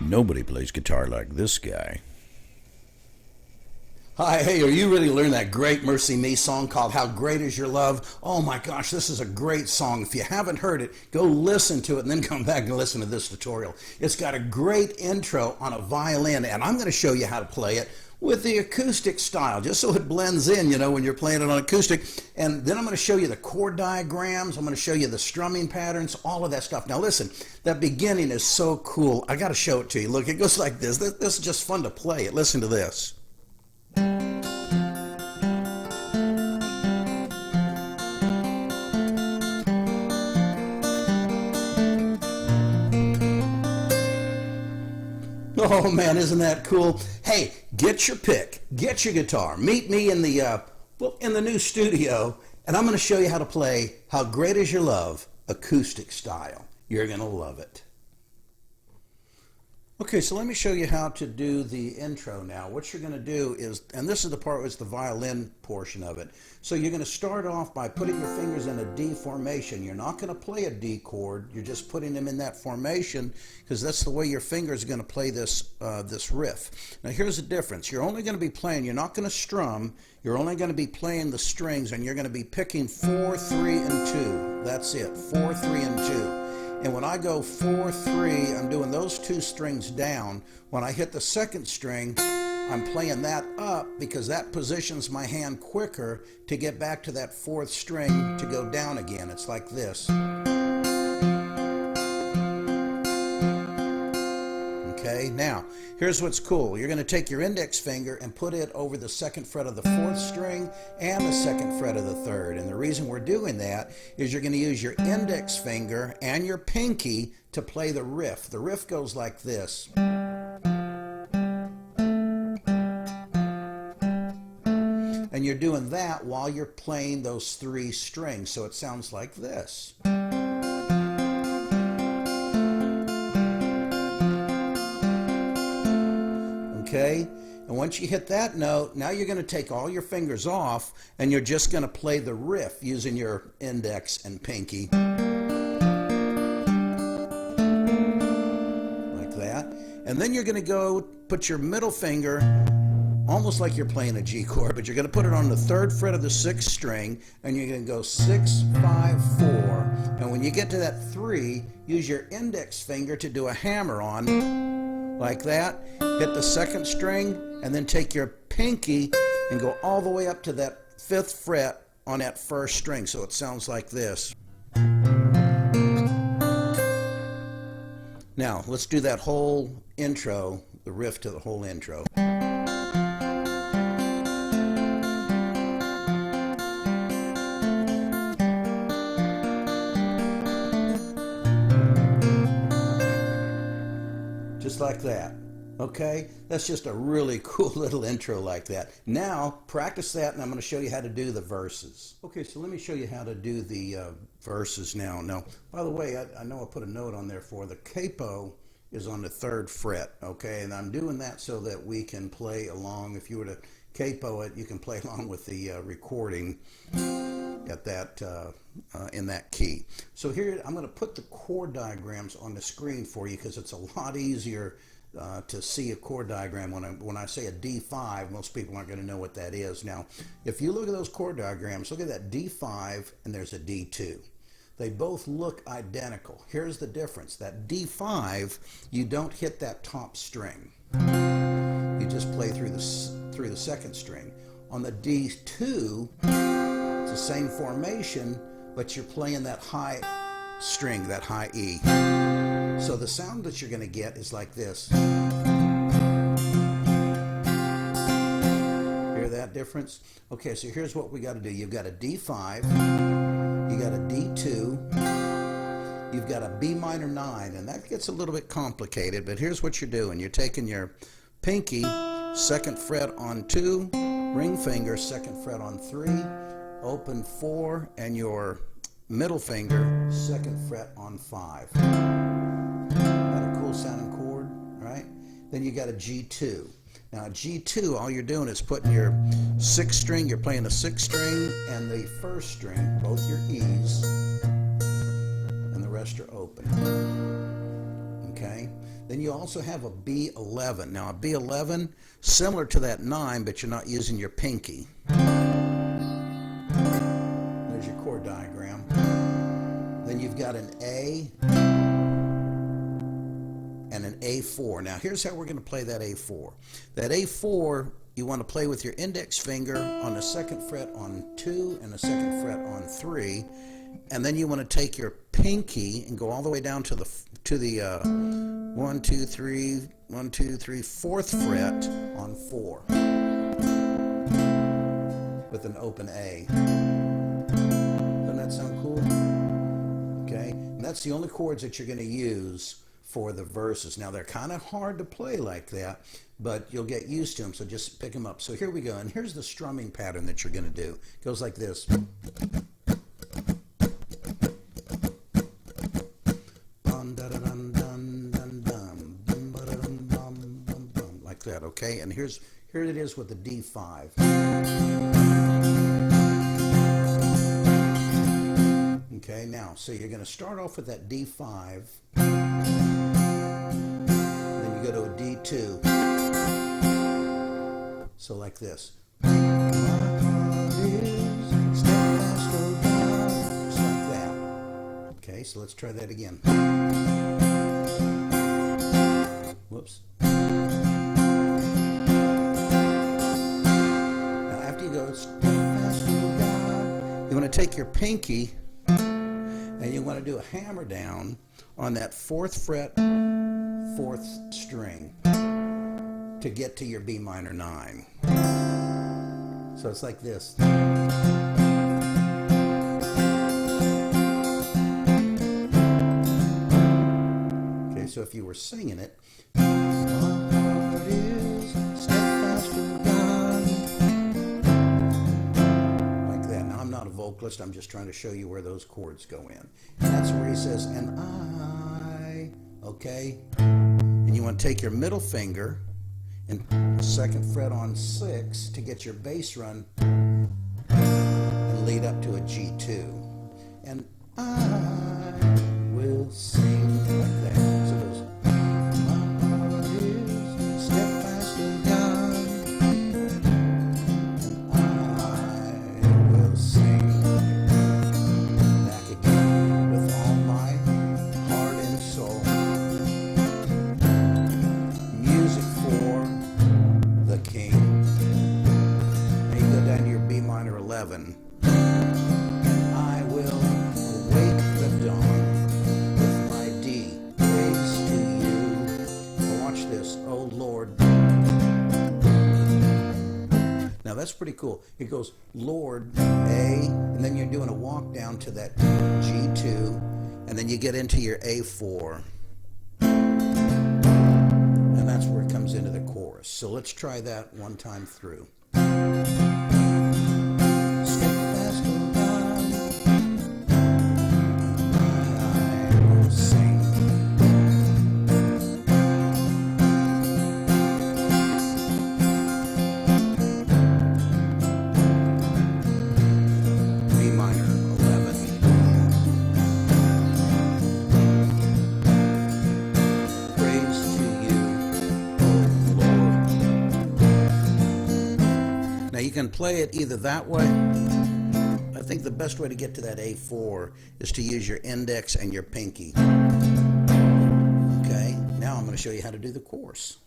Nobody plays guitar like this guy. Hi, hey, are you ready to learn that great Mercy Me song called How Great Is Your Love? Oh my gosh, this is a great song. If you haven't heard it, go listen to it and then come back and listen to this tutorial. It's got a great intro on a violin, and I'm going to show you how to play it with the acoustic style, just so it blends in, you know, when you're playing it on acoustic. And then I'm going to show you the chord diagrams. I'm going to show you the strumming patterns, all of that stuff. Now listen, that beginning is so cool. I got to show it to you. Look, it goes like this. This is just fun to play it. Listen to this. Oh man, isn't that cool? Hey, get your pick, get your guitar, meet me in the new studio, and I'm going to show you how to play How Great Is Your Love acoustic style. You're going to love it. Okay, so let me show you how to do the intro now. What you're going to do is, and this is the part where it's the violin portion of it. So you're going to start off by putting your fingers in a D formation. You're not going to play a D chord. You're just putting them in that formation because that's the way your fingers are going to play this riff. Now here's the difference. You're only going to be playing, you're not going to strum. You're only going to be playing the strings, and you're going to be picking 4, 3, and 2. That's it, 4, 3, and 2. And when I go 4, 3, I'm doing those 2 strings down. When I hit the second string, I'm playing that up because that positions my hand quicker to get back to that 4th string to go down again. It's like this. Okay, now here's what's cool. You're going to take your index finger and put it over the 2nd fret of the 4th string and the 2nd fret of the 3rd. And the reason we're doing that is you're going to use your index finger and your pinky to play the riff. The riff goes like this. And you're doing that while you're playing those 3 strings. So it sounds like this. Okay, and once you hit that note, now you're going to take all your fingers off and you're just going to play the riff using your index and pinky. Like that. And then you're going to go put your middle finger, almost like you're playing a G chord, but you're going to put it on the 3rd fret of the 6th string, and you're going to go 6, 5, 4. And when you get to that 3, use your index finger to do a hammer on. Like that, hit the 2nd string, and then take your pinky and go all the way up to that 5th fret on that 1st string. So it sounds like this. Now, let's do that whole intro, the riff to the whole intro. Just like that. Okay, that's just a really cool little intro like that. Now practice that, and I'm going to show you how to do the verses. Okay, so let me show you how to do the verses now. Now, by the way, I know I put a note on there for the capo is on the 3rd fret. Okay, and I'm doing that so that we can play along. If you were to capo it, you can play along with the recording at that in that key. So here I'm going to put the chord diagrams on the screen for you because it's a lot easier to see a chord diagram. When I say a D5, most people aren't going to know what that is. Now, if you look at those chord diagrams, look at that D5 and there's a D2. They both look identical. Here's the difference. That D5, you don't hit that top string. You just play through the 2nd string. On the D2, it's the same formation, but you're playing that high string, that high E. So the sound that you're going to get is like this. Hear that difference? Okay, so here's what we got to do. You've got a D5, you got a D2, you've got a B minor 9, and that gets a little bit complicated, but here's what you're doing. You're taking your pinky, 2nd fret on 2, ring finger, 2nd fret on 3, open 4, and your middle finger, 2nd fret on 5. Got a cool sounding chord, right? Then you got a G2. Now a G2, all you're doing is putting your 6th string, you're playing the 6th string and the 1st string, both your E's, and the rest are open. Okay, then you also have a B11. Now a B11, similar to that 9, but you're not using your pinky. There's your chord diagram. Then you've got an A and an A4. Now here's how we're going to play that A4. That A4, you want to play with your index finger on the 2nd fret on 2 and the 2nd fret on 3, and then you want to take your pinky and go all the way down to the 1, 2, 3, 1, 2, 3, 4th fret on 4 with an open A. Doesn't that sound cool? Okay, and that's the only chords that you're going to use for the verses. Now they're kind of hard to play like that, but you'll get used to them, so just pick them up. So here we go, and here's the strumming pattern that you're going to do. It goes like this. Like that, okay? And here it is with the D5. Okay, now, so you're going to start off with that D5, then you go to a D2. So like this. Just like that. Okay, so let's try that again. Whoops. Now after you go, you want to take your pinky and you want to do a hammer down on that 4th fret, 4th string to get to your B minor 9. So it's like this. Okay, so if you were singing it, vocalist, I'm just trying to show you where those chords go in. And that's where he says, and I, okay? And you want to take your middle finger and 2nd fret on 6 to get your bass run and lead up to a G2. And I will sing like that. So it goes, my heart is steadfast in God, and I will sing. I will awake the dawn with my D. Praise to you. Now watch this. Oh Lord. Now that's pretty cool. It goes Lord, A, and then you're doing a walk down to that G2, and then you get into your A4. And that's where it comes into the chorus. So let's try that one time through. Now you can play it either that way. I think the best way to get to that A4 is to use your index and your pinky. Okay, now I'm going to show you how to do the chorus.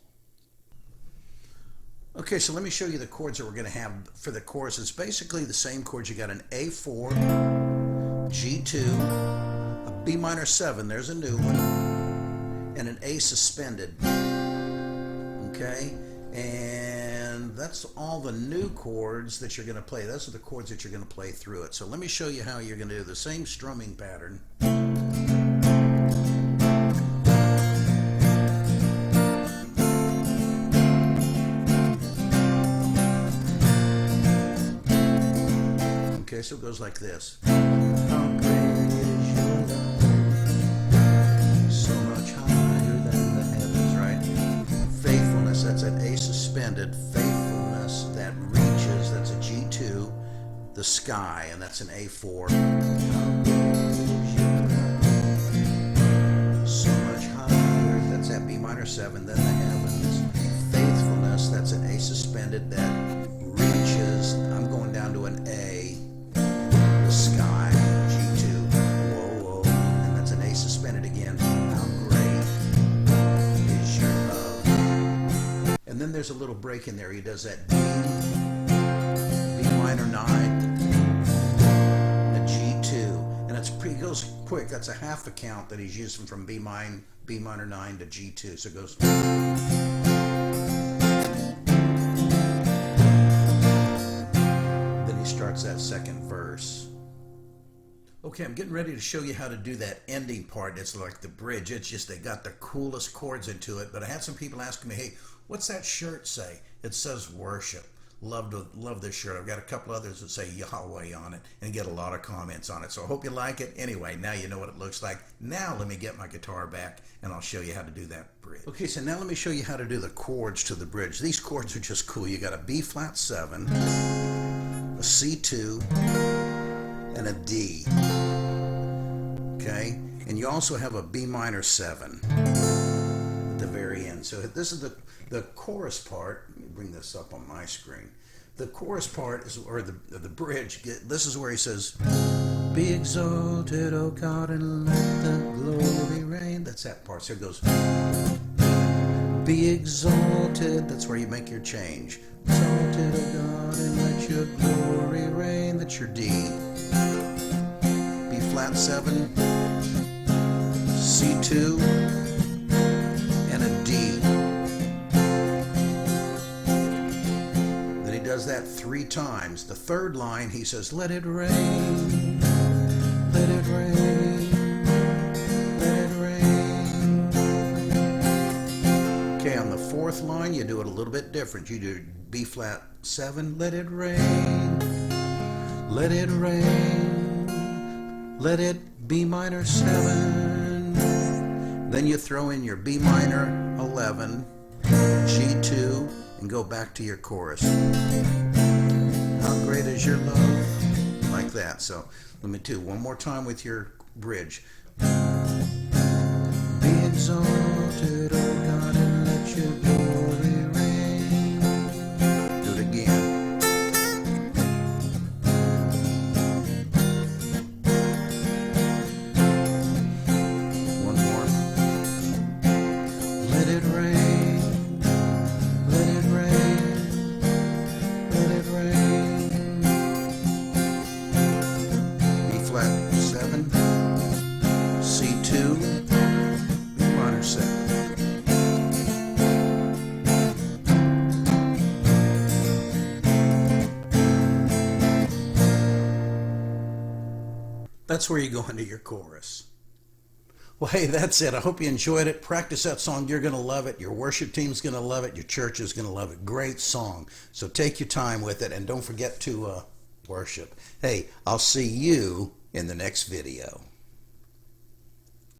Okay, so let me show you the chords that we're going to have for the chorus. It's basically the same chords. You got an A4, G2, a B minor 7, there's a new one, and an A suspended. Okay, and that's all the new chords that you're going to play. Those are the chords that you're going to play through it. So let me show you how you're going to do the same strumming pattern. Okay, so it goes like this. How great is your love, so much higher than the heavens, right? Faithfulness, that's an A suspended. Faithfulness, that reaches, that's a G2. The sky, and that's an A4. How great is your love, so much higher suspended that reaches. I'm going down to an A. The sky, G2. Whoa, whoa. And that's an A suspended again. How great is your love? And then there's a little break in there. He does that B minor 9, the G2. And he goes quick. That's a half a count that he's using from B minor 9 to G2. So it goes. Then he starts that second verse. Okay, I'm getting ready to show you how to do that ending part. It's like the bridge. It's just they got the coolest chords into it. But I had some people asking me, hey, what's that shirt say? It says worship. Love this shirt. I've got a couple others that say Yahweh on it and get a lot of comments on it. So I hope you like it. Anyway, now you know what it looks like. Now let me get my guitar back and I'll show you how to do that bridge. Okay, so now let me show you how to do the chords to the bridge. These chords are just cool. You got a B flat 7, a C2, and a D. Okay, and you also have a B minor 7 at the very end. So this is the chorus part. Let me bring this up on my screen. The chorus part is, or the bridge. This is where he says, "Be exalted, O God, and let the glory reign." That's that part. So it goes, "Be exalted." That's where you make your change. Exalted, O God, and let your glory reign. That's your D. B flat 7, C2, and a D. Then he does that 3 times. The third line, he says, "Let it rain, let it rain, let it rain." Okay, on the 4th line, you do it a little bit different. You do B flat 7, "Let it rain, let it rain, let it B minor 7." Then you throw in your B minor 11, G2, and go back to your chorus. How great is your love? Like that. So let me do one more time with your bridge. Be exalted, O God, and let your glory reign. Do it again. One more. Let it rain, let it rain, let it rain. B flat 7, C2, B minor 7. That's where you go into your chorus. Well, hey, that's it. I hope you enjoyed it. Practice that song. You're going to love it. Your worship team's going to love it. Your church is going to love it. Great song. So take your time with it and don't forget to worship. Hey, I'll see you in the next video.